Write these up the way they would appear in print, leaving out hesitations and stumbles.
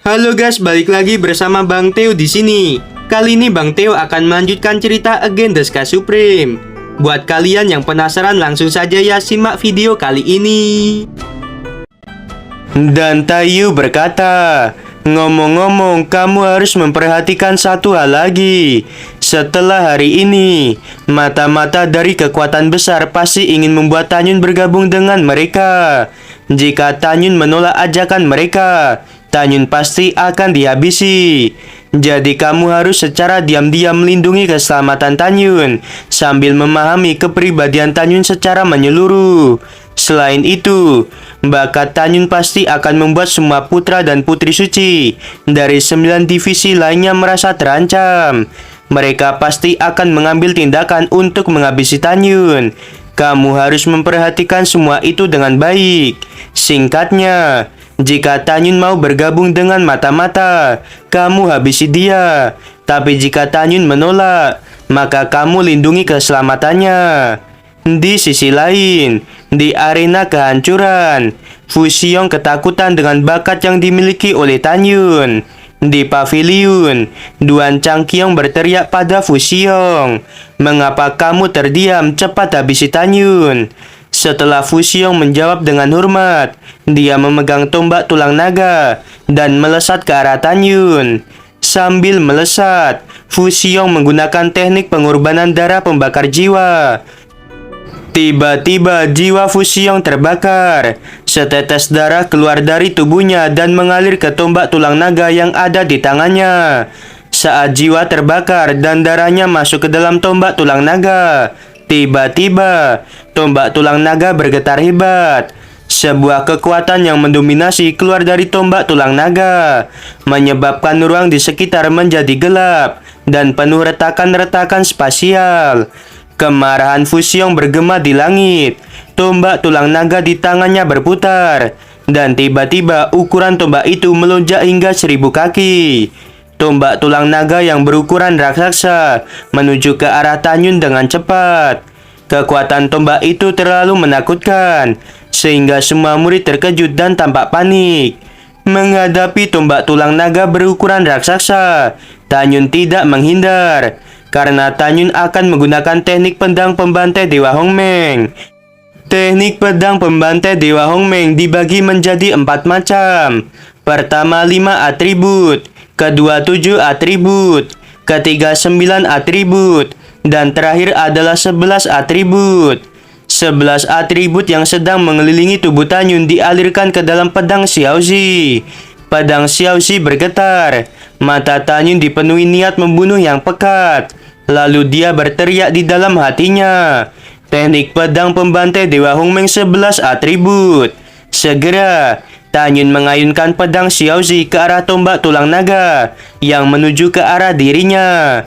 Halo guys, balik lagi bersama Bang Theo di sini. Kali ini Bang Theo akan melanjutkan cerita Against the Sky Supreme. Buat kalian yang penasaran, langsung saja ya simak video kali ini. Dan Tayu berkata, "Ngomong-ngomong, kamu harus memperhatikan satu hal lagi. Setelah hari ini, mata-mata dari kekuatan besar pasti ingin membuat Tanyun bergabung dengan mereka. Jika Tanyun menolak ajakan mereka, Tanyun pasti akan dihabisi. Jadi kamu harus secara diam-diam melindungi keselamatan Tanyun sambil memahami kepribadian Tanyun secara menyeluruh. Selain itu, bakat Tanyun pasti akan membuat semua putra dan putri suci dari 9 divisi lainnya merasa terancam. Mereka pasti akan mengambil tindakan untuk menghabisi Tanyun. Kamu harus memperhatikan semua itu dengan baik. Singkatnya, jika Tanyun mau bergabung dengan mata-mata, kamu habisi dia. Tapi jika Tanyun menolak, maka kamu lindungi keselamatannya." Di sisi lain, di arena kehancuran, Fusiong ketakutan dengan bakat yang dimiliki oleh Tanyun. Di pavilion, Duan Changqiong berteriak pada Fusiong, "Mengapa kamu terdiam? Cepat habisi Tanyun." Setelah Fusiong menjawab dengan hormat, dia memegang tombak tulang naga dan melesat ke arah Tanyun. Sambil melesat, Fusiong menggunakan teknik pengorbanan darah pembakar jiwa. Tiba-tiba jiwa Fusiong terbakar. Setetes darah keluar dari tubuhnya dan mengalir ke tombak tulang naga yang ada di tangannya. Saat jiwa terbakar dan darahnya masuk ke dalam tombak tulang naga, tiba-tiba tombak tulang naga bergetar hebat. Sebuah kekuatan yang mendominasi keluar dari tombak tulang naga, menyebabkan ruang di sekitar menjadi gelap dan penuh retakan-retakan spasial. Kemarahan Fusiong bergema di langit. Tombak tulang naga di tangannya berputar, dan tiba-tiba ukuran tombak itu melonjak hingga 1000 kaki. Tombak tulang naga yang berukuran raksasa menuju ke arah Tanyun dengan cepat. Kekuatan tombak itu terlalu menakutkan, sehingga semua murid terkejut dan tampak panik. Menghadapi tombak tulang naga berukuran raksasa, Tanyun tidak menghindar, karena Tanyun akan menggunakan teknik pedang pembantai Dewa Hongmeng. Teknik pedang pembantai Dewa Hongmeng dibagi menjadi 4 macam. Pertama 5 atribut, kedua 7 atribut, ketiga 9 atribut, dan terakhir adalah 11 atribut. 11 atribut yang sedang mengelilingi tubuh Tanyun dialirkan ke dalam pedang Xiaozi. Pedang Xiaozi bergetar. Mata Tanyun dipenuhi niat membunuh yang pekat. Lalu dia berteriak di dalam hatinya, "Teknik pedang pembantai Dewa Hongmeng 11 atribut." Segera, Tanyun mengayunkan pedang Xiaozi ke arah tombak tulang naga yang menuju ke arah dirinya.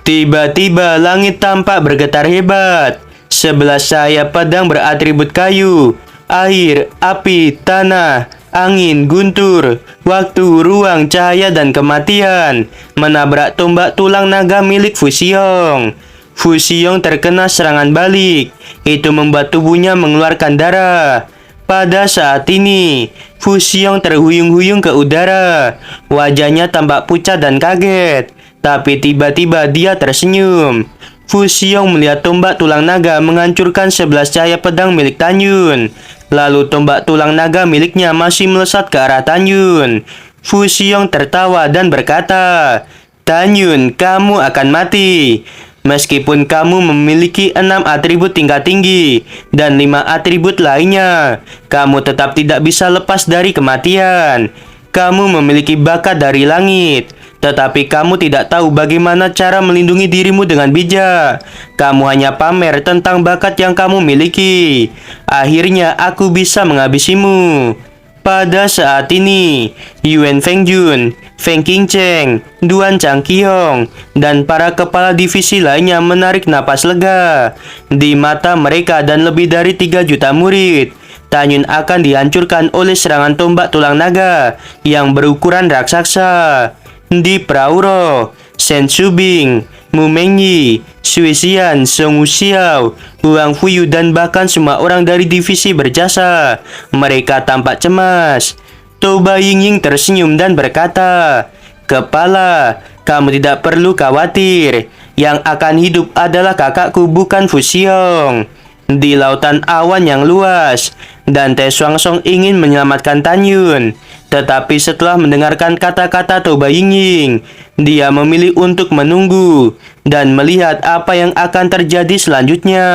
Tiba-tiba langit tampak bergetar hebat. 11 cahaya pedang beratribut kayu, air, api, tanah, angin, guntur, waktu, ruang, cahaya, dan kematian menabrak tombak tulang naga milik Fusiong. Fusiong terkena serangan balik. Itu membuat tubuhnya mengeluarkan darah. Pada saat ini, Fusiong terhuyung-huyung ke udara. Wajahnya tampak pucat dan kaget. Tapi tiba-tiba dia tersenyum. Fusiong melihat tombak tulang naga menghancurkan 11 cahaya pedang milik Tanyun. Lalu tombak tulang naga miliknya masih melesat ke arah Tanyun. Fusiong tertawa dan berkata, "Tanyun, kamu akan mati. Meskipun kamu memiliki 6 atribut tingkat tinggi dan 5 atribut lainnya, kamu tetap tidak bisa lepas dari kematian. Kamu memiliki bakat dari langit, tetapi kamu tidak tahu bagaimana cara melindungi dirimu dengan bijak. Kamu hanya pamer tentang bakat yang kamu miliki. Akhirnya aku bisa menghabisimu." Pada saat ini, Yuan Fengjun, Feng Qingcheng, Duan Changqiong, dan para kepala divisi lainnya menarik napas lega. Di mata mereka dan lebih dari 3 juta murid, Tanyun akan dihancurkan oleh serangan tombak tulang naga yang berukuran raksasa. Di Prauro, Shen Shubing, Mu Mengyi, Sui Xian, Song Wuxiao, Huang Fuyu, dan bahkan semua orang dari divisi berjasa. Mereka tampak cemas. Toba Ying tersenyum dan berkata, "Kepala, kamu tidak perlu khawatir. Yang akan hidup adalah kakakku, bukan Fusiong." Di lautan awan yang luas, Dante Swangsong ingin menyelamatkan Tanyun. Tetapi setelah mendengarkan kata-kata Toba Ying, dia memilih untuk menunggu dan melihat apa yang akan terjadi selanjutnya.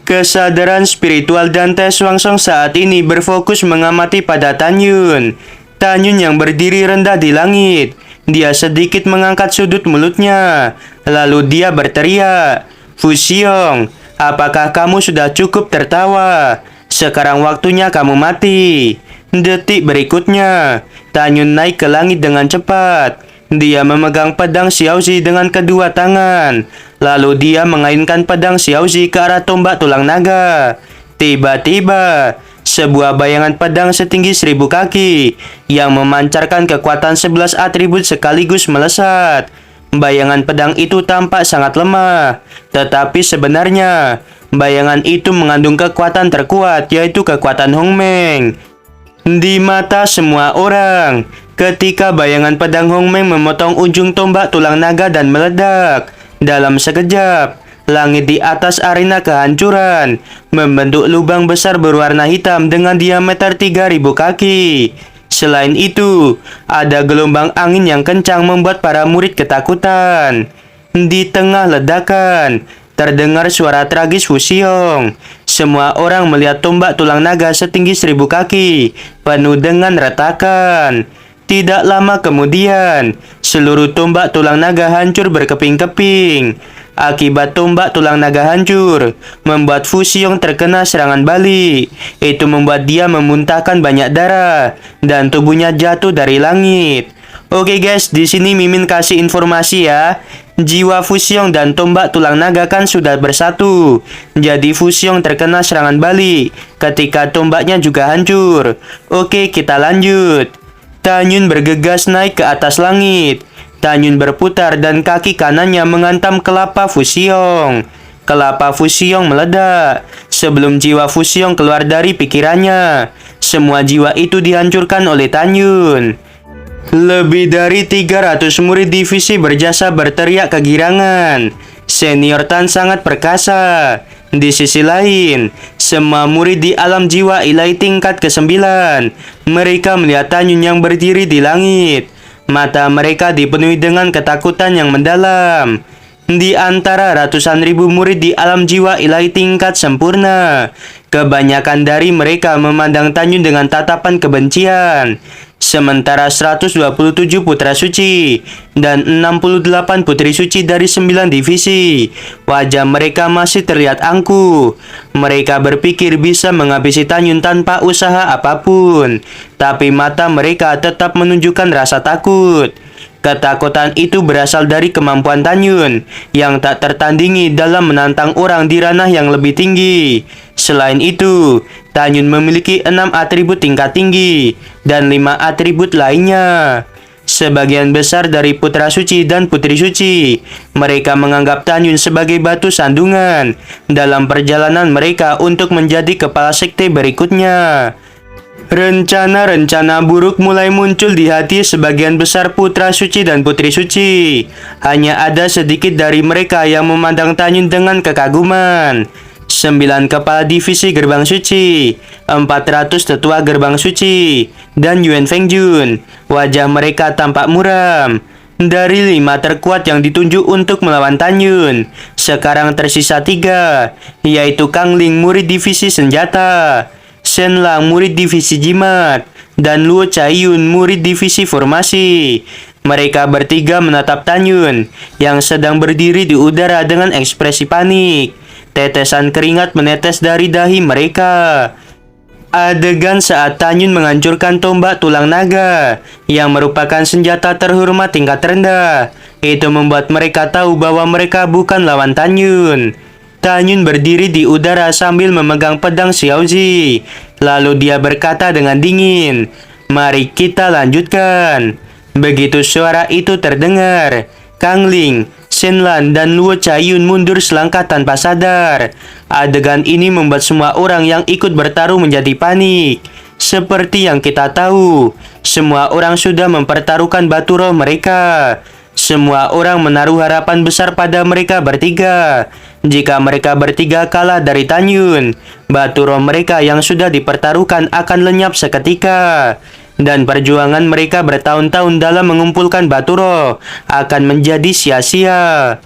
Kesadaran spiritual Dante Swangsong saat ini berfokus mengamati pada Tanyun. Tanyun yang berdiri rendah di langit. Dia sedikit mengangkat sudut mulutnya. Lalu dia berteriak, "Fusiong, apakah kamu sudah cukup tertawa? Sekarang waktunya kamu mati." Detik berikutnya, Tanyun naik ke langit dengan cepat. Dia memegang pedang Xiaozi dengan kedua tangan. Lalu dia mengaitkan pedang Xiaozi ke arah tombak tulang naga. Tiba-tiba, sebuah bayangan pedang setinggi 1000 kaki yang memancarkan kekuatan 11 atribut sekaligus melesat. Bayangan pedang itu tampak sangat lemah, tetapi sebenarnya bayangan itu mengandung kekuatan terkuat, yaitu kekuatan Hongmeng. Di mata semua orang, ketika bayangan pedang Hongmeng memotong ujung tombak tulang naga dan meledak, dalam sekejap, langit di atas arena kehancuran membentuk lubang besar berwarna hitam dengan diameter 3000 kaki. Selain itu, ada gelombang angin yang kencang membuat para murid ketakutan. Di tengah ledakan, terdengar suara tragis Fusiong. Semua orang melihat tombak tulang naga setinggi 1000 kaki, penuh dengan retakan. Tidak lama kemudian, seluruh tombak tulang naga hancur berkeping-keping. Akibat tombak tulang naga hancur, membuat Fusiong terkena serangan balik. Itu membuat dia memuntahkan banyak darah, dan tubuhnya jatuh dari langit. Oke guys, di sini Mimin kasih informasi ya. Jiwa Fusiong dan tombak tulang naga kan sudah bersatu. Jadi Fusiong terkena serangan balik ketika tombaknya juga hancur. Oke, kita lanjut. Tanyun bergegas naik ke atas langit. Tanyun berputar dan kaki kanannya menghantam kelapa Fusiong. Kelapa Fusiong meledak. Sebelum jiwa Fusiong keluar dari pikirannya, semua jiwa itu dihancurkan oleh Tanyun. Lebih dari 300 murid divisi berjasa berteriak kegirangan. Senior Tan sangat perkasa. Di sisi lain, semua murid di alam jiwa ilahi tingkat ke-9. Mereka melihat Tanyun yang berdiri di langit. Mata mereka dipenuhi dengan ketakutan yang mendalam. Di antara ratusan ribu murid di alam jiwa ilahi tingkat sempurna, kebanyakan dari mereka memandang Tanyun dengan tatapan kebencian. Sementara 127 putra suci dan 68 putri suci dari 9 divisi, wajah mereka masih terlihat angkuh. Mereka berpikir bisa menghabisi Tanyun tanpa usaha apapun, tapi mata mereka tetap menunjukkan rasa takut. Ketakutan itu berasal dari kemampuan Tanyun yang tak tertandingi dalam menantang orang di ranah yang lebih tinggi. Selain itu, Tanyun memiliki 6 atribut tingkat tinggi dan 5 atribut lainnya. Sebagian besar dari putra suci dan putri suci, mereka menganggap Tanyun sebagai batu sandungan dalam perjalanan mereka untuk menjadi kepala sekte berikutnya. Rencana-rencana buruk mulai muncul di hati sebagian besar putra suci dan putri suci. Hanya ada sedikit dari mereka yang memandang Tanyun dengan kekaguman. 9 kepala divisi gerbang suci, 400 tetua gerbang suci, dan Yuan Fengjun. Wajah mereka tampak muram. Dari 5 terkuat yang ditunjuk untuk melawan Tanyun, sekarang tersisa 3, yaitu Kang Ling, murid divisi senjata, Shen Lang, murid divisi jimat, dan Luo Chaiyun, murid divisi formasi. Mereka bertiga menatap Tanyun yang sedang berdiri di udara dengan ekspresi panik. Tetesan keringat menetes dari dahi mereka. Adegan saat Tanyun menghancurkan tombak tulang naga yang merupakan senjata terhormat tingkat rendah. Itu membuat mereka tahu bahwa mereka bukan lawan Tanyun. Tanyun berdiri di udara sambil memegang pedang Xiaozi. Lalu dia berkata dengan dingin, "Mari kita lanjutkan." Begitu suara itu terdengar, Kang Ling, Shen Lan, dan Luo Chaiyun mundur selangkah tanpa sadar. Adegan ini membuat semua orang yang ikut bertarung menjadi panik. Seperti yang kita tahu, semua orang sudah mempertaruhkan batu roh mereka. Semua orang menaruh harapan besar pada mereka bertiga. Jika mereka bertiga kalah dari Tanyun, batu roh mereka yang sudah dipertaruhkan akan lenyap seketika. Dan perjuangan mereka bertahun-tahun dalam mengumpulkan batu roh akan menjadi sia-sia.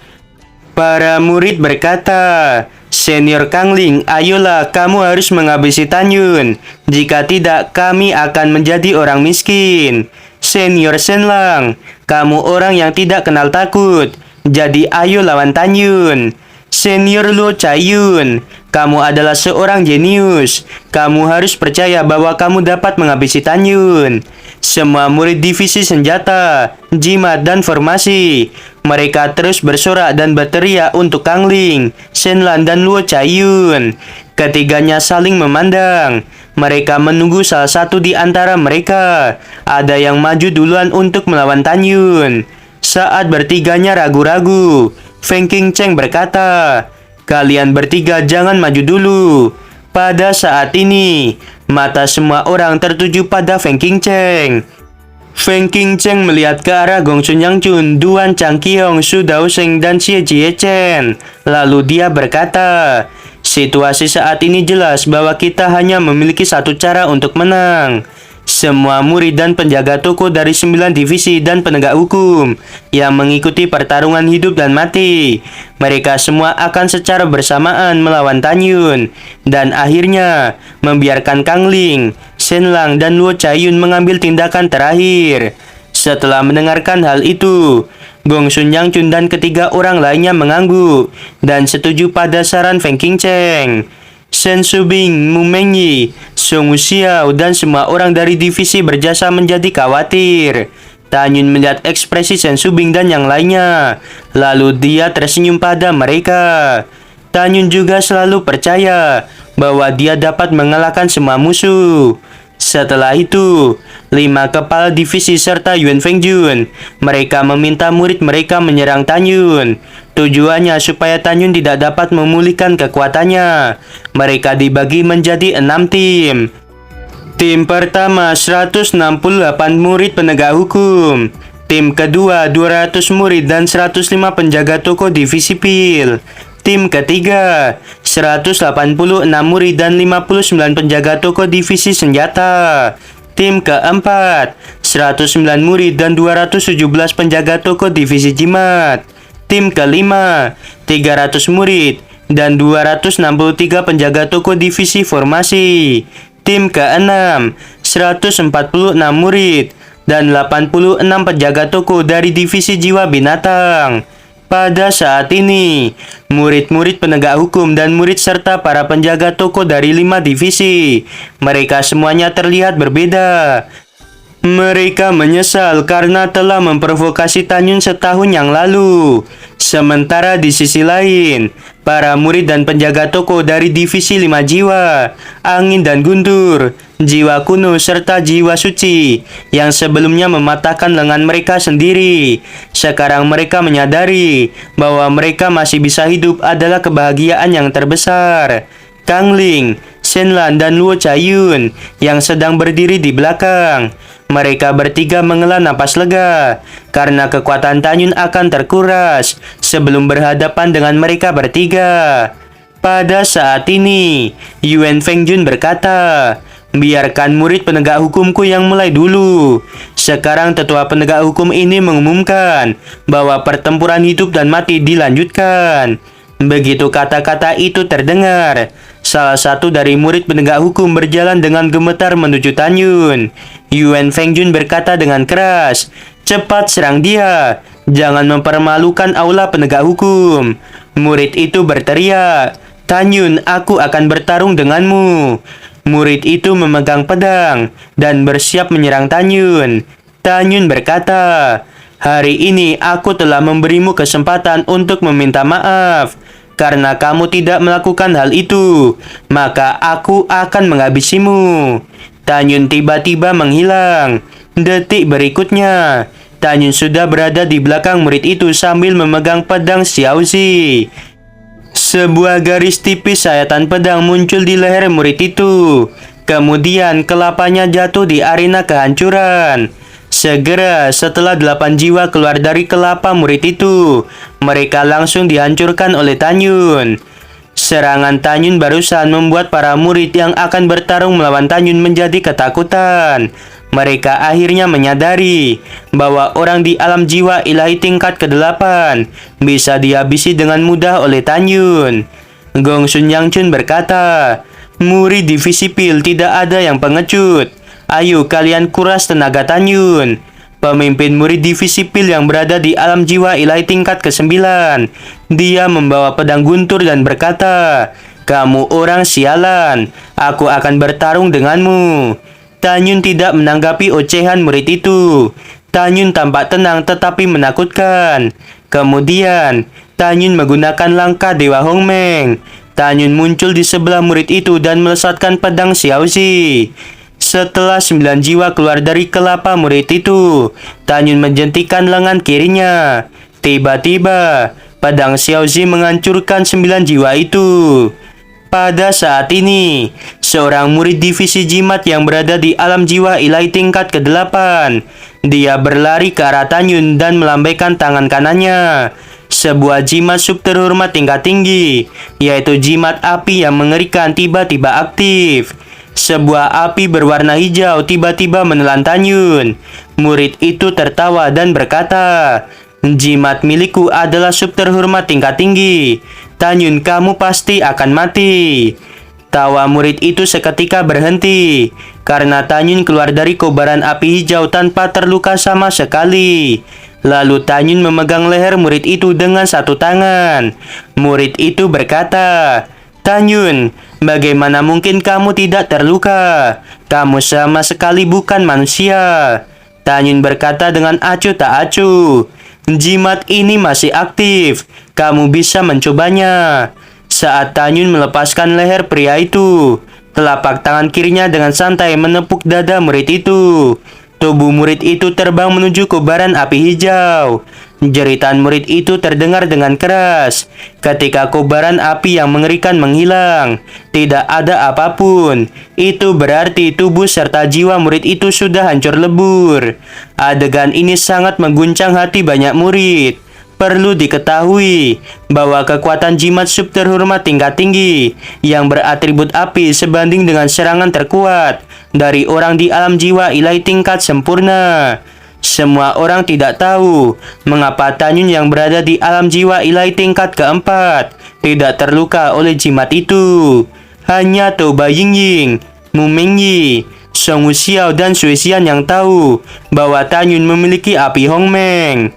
Para murid berkata, "Senior Kangling, ayolah kamu harus menghabisi Tanyun. Jika tidak, kami akan menjadi orang miskin." Senior Shenlang, kamu orang yang tidak kenal takut. Jadi ayo lawan Tanyun. Senior Luo Chaiyun, kamu adalah seorang jenius. Kamu harus percaya bahwa kamu dapat menghabisi Tanyun. Semua murid divisi senjata, jimat, dan formasi. Mereka terus bersorak dan berteriak untuk Kangling, Shenlan, dan Luo Chaiyun. Ketiganya saling memandang. Mereka menunggu salah satu di antara mereka. Ada yang maju duluan untuk melawan Tanyun. Saat bertiganya ragu-ragu, Feng Qingcheng berkata, "Kalian bertiga jangan maju dulu." Pada saat ini, mata semua orang tertuju pada Feng Qingcheng. Feng Qingcheng melihat ke arah Gong Sun Yangchun, Duan Changqiong, Su Daosheng, dan Xie Jiechen. Lalu dia berkata, "Situasi saat ini jelas bahwa kita hanya memiliki satu cara untuk menang." Semua murid dan penjaga toko dari 9 divisi dan penegak hukum yang mengikuti pertarungan hidup dan mati. Mereka semua akan secara bersamaan melawan Tanyun dan akhirnya membiarkan Kangling, Shenlang, dan Luo Chaiyun mengambil tindakan terakhir. Setelah mendengarkan hal itu, Gong Sun Yangchun dan ketiga orang lainnya mengangguk dan setuju pada saran Feng Qingcheng. Shen Shubing, Mu Mengyi, Song Xiao, dan semua orang dari divisi berjasa menjadi khawatir. Tanyun melihat ekspresi Shen Shubing dan yang lainnya, lalu dia tersenyum pada mereka. Tanyun juga selalu percaya bahwa dia dapat mengalahkan semua musuh. Setelah itu, 5 kepala divisi serta Yuan Fengjun, mereka meminta murid mereka menyerang Tanyun. Tujuannya supaya Tanyun tidak dapat memulihkan kekuatannya. Mereka dibagi menjadi 6 tim. Tim pertama 168 murid penegak hukum. Tim kedua 200 murid dan 105 penjaga toko divisi pil. Tim ketiga 186 murid dan 59 penjaga toko divisi senjata. Tim keempat 109 murid dan 217 penjaga toko divisi jimat. Tim kelima 300 murid dan 263 penjaga toko divisi formasi. Tim keenam 146 murid dan 86 penjaga toko dari divisi jiwa binatang. Pada saat ini, murid-murid penegak hukum dan murid serta para penjaga toko dari 5 divisi, mereka semuanya terlihat berbeda. Mereka menyesal karena telah memprovokasi Tanyun setahun yang lalu. Sementara di sisi lain, para murid dan penjaga toko dari divisi 5 jiwa, angin dan guntur, jiwa kuno serta jiwa suci yang sebelumnya mematahkan lengan mereka sendiri. Sekarang mereka menyadari bahwa mereka masih bisa hidup adalah kebahagiaan yang terbesar. Kangling, Shenlan, dan Luo Chaiyun yang sedang berdiri di belakang. Mereka bertiga menghela napas lega karena kekuatan Tanyun akan terkuras sebelum berhadapan dengan mereka bertiga. Pada saat ini, Yuan Fengjun berkata, "Biarkan murid penegak hukumku yang mulai dulu." Sekarang tetua penegak hukum ini mengumumkan bahwa pertempuran hidup dan mati dilanjutkan. Begitu kata-kata itu terdengar, salah satu dari murid penegak hukum berjalan dengan gemetar menuju Tanyun. Yuan Fengjun berkata dengan keras, "Cepat serang dia, jangan mempermalukan aula penegak hukum." Murid itu berteriak, "Tanyun, aku akan bertarung denganmu." Murid itu memegang pedang dan bersiap menyerang Tanyun. Tanyun berkata, "Hari ini aku telah memberimu kesempatan untuk meminta maaf. Karena kamu tidak melakukan hal itu, maka aku akan menghabisimu." Tanyun tiba-tiba menghilang. Detik berikutnya, Tanyun sudah berada di belakang murid itu sambil memegang pedang Xiaozi. Sebuah garis tipis sayatan pedang muncul di leher murid itu. Kemudian kelapanya jatuh di arena kehancuran. Segera setelah 8 jiwa keluar dari kelapa murid itu, mereka langsung dihancurkan oleh Tanyun. Serangan Tanyun barusan membuat para murid yang akan bertarung melawan Tanyun menjadi ketakutan. Mereka akhirnya menyadari bahwa orang di alam jiwa ilahi tingkat ke-8 bisa dihabisi dengan mudah oleh Tanyun. Gong Sun Yang Chun berkata, "Murid divisi pil tidak ada yang pengecut. Ayo kalian kuras tenaga Tanyun." Pemimpin murid divisi pil yang berada di alam jiwa ilahi tingkat ke-9. Dia membawa pedang guntur dan berkata, "Kamu orang sialan, aku akan bertarung denganmu." Tanyun tidak menanggapi ocehan murid itu. Tanyun tampak tenang tetapi menakutkan. Kemudian, Tanyun menggunakan langkah Dewa Hongmeng. Tanyun muncul di sebelah murid itu dan melesatkan pedang Xiaozi. Setelah 9 jiwa keluar dari kelapa murid itu, Tanyun menjentikan lengan kirinya. Tiba-tiba, pedang Xiaozi menghancurkan 9 jiwa itu. Pada saat ini, seorang murid divisi jimat yang berada di alam jiwa ilahi tingkat ke-8. Dia berlari ke arah Tanyun dan melambaikan tangan kanannya. Sebuah jimat sub terhormat tingkat tinggi, yaitu jimat api yang mengerikan tiba-tiba aktif. Sebuah api berwarna hijau tiba-tiba menelan Tanyun. Murid itu tertawa dan berkata, "Jimat milikku adalah sub terhormat tingkat tinggi. Tanyun, kamu pasti akan mati." Tawa murid itu seketika berhenti, karena Tanyun keluar dari kobaran api hijau tanpa terluka sama sekali. Lalu Tanyun memegang leher murid itu dengan satu tangan. Murid itu berkata, "Tanyun, bagaimana mungkin kamu tidak terluka? Kamu sama sekali bukan manusia." Tanyun berkata dengan acuh tak acuh, "Jimat ini masih aktif. Kamu bisa mencobanya." Saat Tanyun melepaskan leher pria itu, telapak tangan kirinya dengan santai menepuk dada murid itu. Tubuh murid itu terbang menuju kobaran api hijau. Jeritan murid itu terdengar dengan keras. Ketika kobaran api yang mengerikan menghilang, tidak ada apapun. Itu berarti tubuh serta jiwa murid itu sudah hancur lebur. Adegan ini sangat mengguncang hati banyak murid. Perlu diketahui bahwa kekuatan jimat sub terhormat tingkat tinggi yang beratribut api sebanding dengan serangan terkuat dari orang di alam jiwa ilahi tingkat sempurna. Semua orang tidak tahu mengapa Tanyun yang berada di alam jiwa ilahi tingkat keempat tidak terluka oleh jimat itu. Hanya Toba Yingying, Mu Mengyi, Song Wuxiao dan Sui Xian yang tahu bahwa Tanyun memiliki api Hongmeng.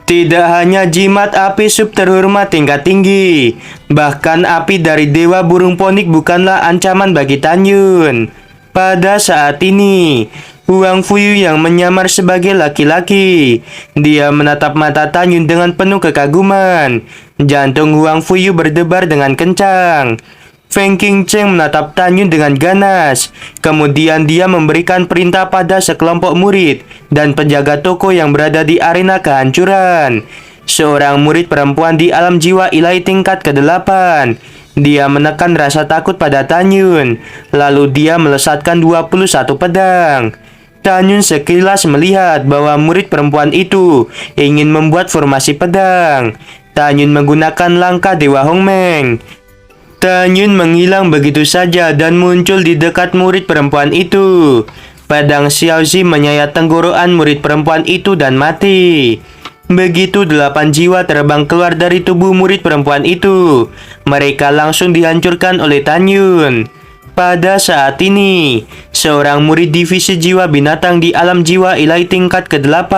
Tidak hanya jimat api sub terhormat tingkat tinggi, bahkan api dari Dewa Burung Ponik bukanlah ancaman bagi Tanyun. Pada saat ini, Huang Fuyu yang menyamar sebagai laki-laki. Dia menatap mata Tanyun dengan penuh kekaguman. Jantung Huang Fuyu berdebar dengan kencang. Feng Qingcheng menatap Tanyun dengan ganas. Kemudian dia memberikan perintah pada sekelompok murid dan penjaga toko yang berada di arena kehancuran. Seorang murid perempuan di alam jiwa ilahi tingkat ke-8. Dia menekan rasa takut pada Tanyun. Lalu dia melesatkan 21 pedang. Tanyun sekilas melihat bahwa murid perempuan itu ingin membuat formasi pedang. Tanyun menggunakan langkah Dewa Hongmeng. Tanyun menghilang begitu saja dan muncul di dekat murid perempuan itu. Pedang Xiaozi menyayat tenggorokan murid perempuan itu dan mati. Begitu 8 jiwa terbang keluar dari tubuh murid perempuan itu, mereka langsung dihancurkan oleh Tanyun. Pada saat ini, seorang murid divisi jiwa binatang di alam jiwa ilahi tingkat ke-8.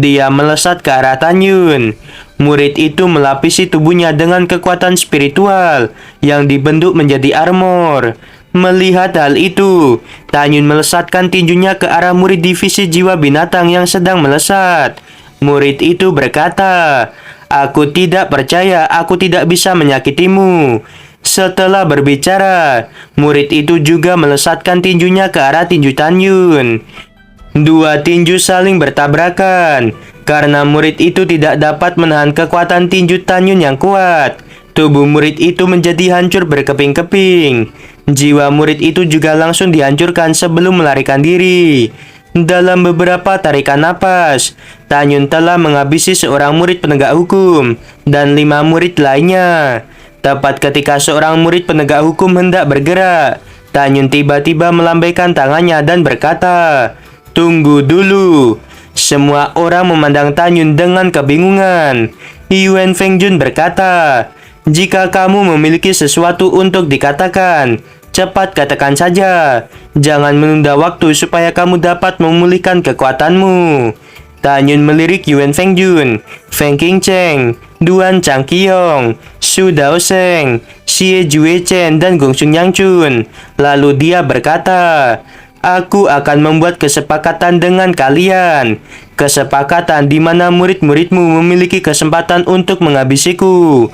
Dia melesat ke arah Tanyun. Murid itu melapisi tubuhnya dengan kekuatan spiritual yang dibentuk menjadi armor. Melihat hal itu, Tanyun melesatkan tinjunya ke arah murid divisi jiwa binatang yang sedang melesat. Murid itu berkata, "Aku tidak percaya, aku tidak bisa menyakitimu." Setelah berbicara, murid itu juga melesatkan tinjunya ke arah tinju Tanyun. Dua tinju saling bertabrakan. Karena murid itu tidak dapat menahan kekuatan tinju Tanyun yang kuat, tubuh murid itu menjadi hancur berkeping-keping. Jiwa murid itu juga langsung dihancurkan sebelum melarikan diri. Dalam beberapa tarikan napas, Tanyun telah menghabisi seorang murid penegak hukum dan 5 murid lainnya. Tepat ketika seorang murid penegak hukum hendak bergerak, Tanyun tiba-tiba melambaikan tangannya dan berkata, "Tunggu dulu." Semua orang memandang Tanyun dengan kebingungan. Yuan Fengjun berkata, "Jika kamu memiliki sesuatu untuk dikatakan, cepat katakan saja. Jangan menunda waktu supaya kamu dapat memulihkan kekuatanmu." Tanyun melirik Yuan Fengjun, Feng Qingcheng, Duan Changqiong, Su Daoseng, Xie Juechen, dan Gongsun Yangchun. Lalu dia berkata, "Aku akan membuat kesepakatan dengan kalian. Kesepakatan di mana murid-muridmu memiliki kesempatan untuk menghabisiku.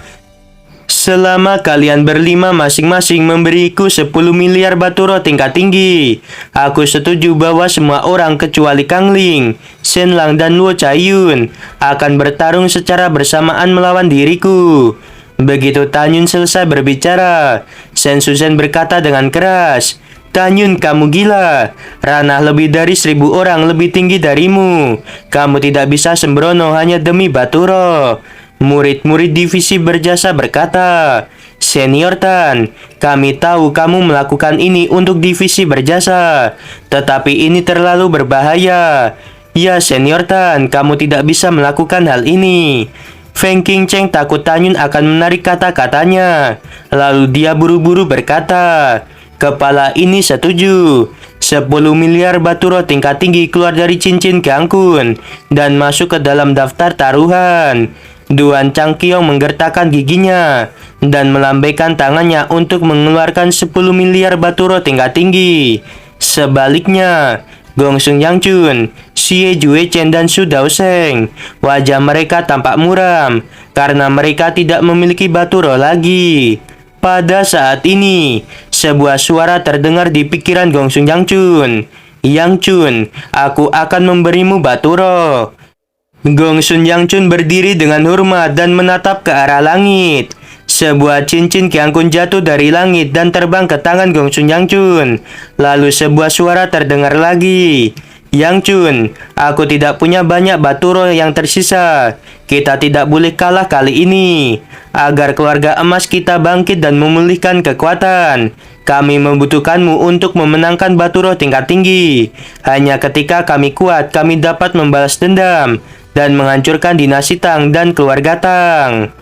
Selama kalian berlima masing-masing memberiku 10 miliar baturo tingkat tinggi. Aku setuju bahwa semua orang kecuali Kang Ling, Shen Lang, dan Luo Chaiyun akan bertarung secara bersamaan melawan diriku." Begitu Tanyun selesai berbicara, Shen Shuzhen berkata dengan keras, "Tanyun, kamu gila. Ranah lebih dari 1000 orang lebih tinggi darimu. Kamu tidak bisa sembrono hanya demi baturo." Murid-murid divisi berjasa berkata, "Senior Tan, kami tahu kamu melakukan ini untuk divisi berjasa, tetapi ini terlalu berbahaya. Ya Senior Tan, kamu tidak bisa melakukan hal ini." Feng Qingcheng takut Tanyun akan menarik kata-katanya. Lalu dia buru-buru berkata, "Kepala ini setuju. 10 miliar baturo tingkat tinggi keluar dari cincin Gangkun dan masuk ke dalam daftar taruhan." Duan Changqiong menggertakkan giginya dan melambaikan tangannya untuk mengeluarkan 10 miliar baturo tingkat tinggi. Sebaliknya, Gongsun Yangchun, Xie Juechen, dan Su Daoseng, wajah mereka tampak muram karena mereka tidak memiliki baturo lagi. Pada saat ini, sebuah suara terdengar di pikiran Gongsun Yangchun. "Yangchun, aku akan memberimu baturo." Gongsun Yangchun berdiri dengan hormat dan menatap ke arah langit. Sebuah cincin Gangkun jatuh dari langit dan terbang ke tangan Gongsun Yangchun. Lalu sebuah suara terdengar lagi. "Yangchun, aku tidak punya banyak baturo yang tersisa. Kita tidak boleh kalah kali ini. Agar keluarga emas kita bangkit dan memulihkan kekuatan, kami membutuhkanmu untuk memenangkan baturo tingkat tinggi. Hanya ketika kami kuat, kami dapat membalas dendam dan menghancurkan dinasti Tang dan keluarga Tang."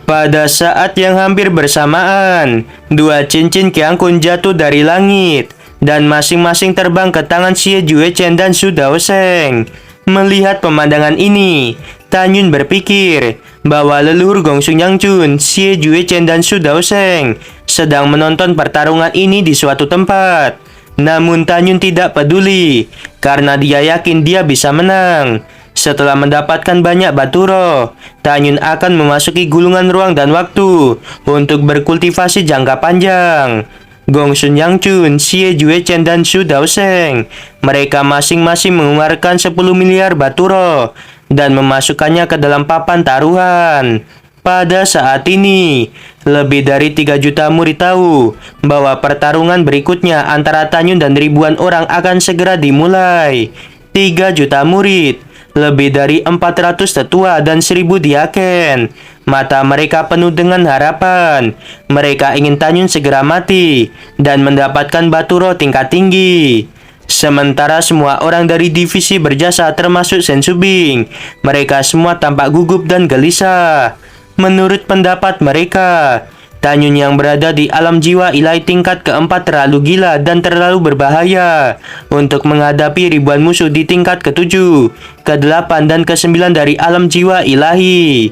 Pada saat yang hampir bersamaan, 2 cincin Gangkun jatuh dari langit dan masing-masing terbang ke tangan Xie Juechen dan Su Daoseng. Melihat pemandangan ini, Tanyun berpikir bahwa leluhur Gongsun Yangchun, Xie Juechen, dan Su Daoseng sedang menonton pertarungan ini di suatu tempat. Namun Tanyun tidak peduli karena dia yakin dia bisa menang. Setelah mendapatkan banyak baturo, Tanyun akan memasuki gulungan ruang dan waktu untuk berkultivasi jangka panjang. Gongsun Yangchun, Xie Juechen, dan Su Daoseng, mereka masing-masing mengeluarkan 10 miliar baturo dan memasukkannya ke dalam papan taruhan. Pada saat ini, lebih dari 3 juta murid tahu bahwa pertarungan berikutnya antara Tanyun dan ribuan orang akan segera dimulai. 3 juta murid, lebih dari 400 tetua dan 1000 diaken. Mata mereka penuh dengan harapan. Mereka ingin Tanyun segera mati dan mendapatkan baturo tingkat tinggi. Sementara semua orang dari divisi berjasa termasuk Shen Subing, mereka semua tampak gugup dan gelisah. Menurut pendapat mereka, Tanyun yang berada di alam jiwa ilahi tingkat keempat terlalu gila dan terlalu berbahaya untuk menghadapi ribuan musuh di tingkat ke-7, ke-8, dan ke-9 dari alam jiwa ilahi.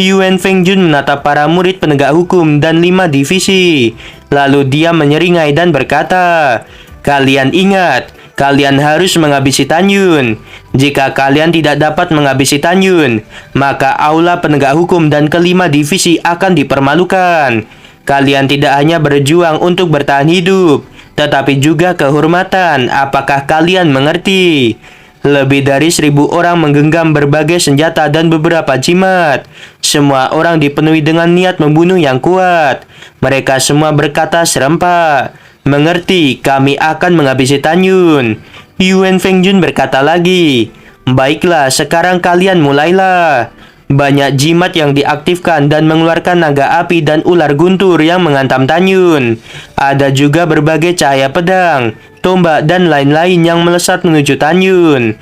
Yuan Fengjun menatap para murid penegak hukum dan 5 divisi. Lalu dia menyeringai dan berkata, "Kalian ingat, kalian harus menghabisi Tanyun. Jika kalian tidak dapat menghabisi Tanyun, maka aula penegak hukum dan ke-5 divisi akan dipermalukan. Kalian tidak hanya berjuang untuk bertahan hidup, tetapi juga kehormatan. Apakah kalian mengerti?" Lebih dari 1.000 orang menggenggam berbagai senjata dan beberapa jimat. Semua orang dipenuhi dengan niat membunuh yang kuat. Mereka semua berkata serempak, "Mengerti, kami akan menghabisi Tan Yun." Yuan Fengjun berkata lagi, "Baiklah, sekarang kalian mulailah." Banyak jimat yang diaktifkan dan mengeluarkan naga api dan ular guntur yang menghantam Tan Yun. Ada juga berbagai cahaya pedang, tombak, dan lain-lain yang melesat menuju Tan Yun.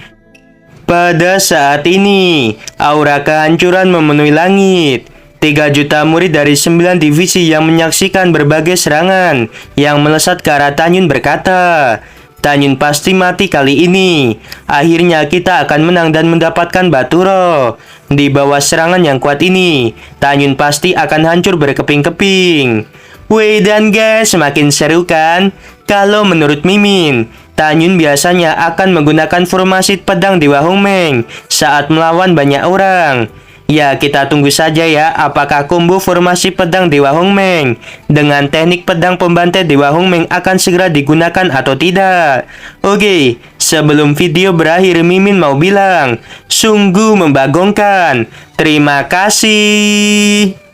Pada saat ini, aura kehancuran memenuhi langit. 3 juta murid dari 9 divisi yang menyaksikan berbagai serangan yang melesat ke arah Tan Yun berkata, "Tan Yun pasti mati kali ini. Akhirnya kita akan menang dan mendapatkan batu roh. Di bawah serangan yang kuat ini, Tan Yun pasti akan hancur berkeping-keping." Wih dan guys, semakin seru kan? Kalau menurut Mimin, Tan Yun biasanya akan menggunakan formasi pedang Dewa Hongmeng saat melawan banyak orang. Ya, kita tunggu saja ya apakah combo formasi pedang Dewa Hongmeng dengan teknik pedang pembantai Dewa Hongmeng akan segera digunakan atau tidak. Oke, sebelum video berakhir Mimin mau bilang, sungguh membagongkan. Terima kasih.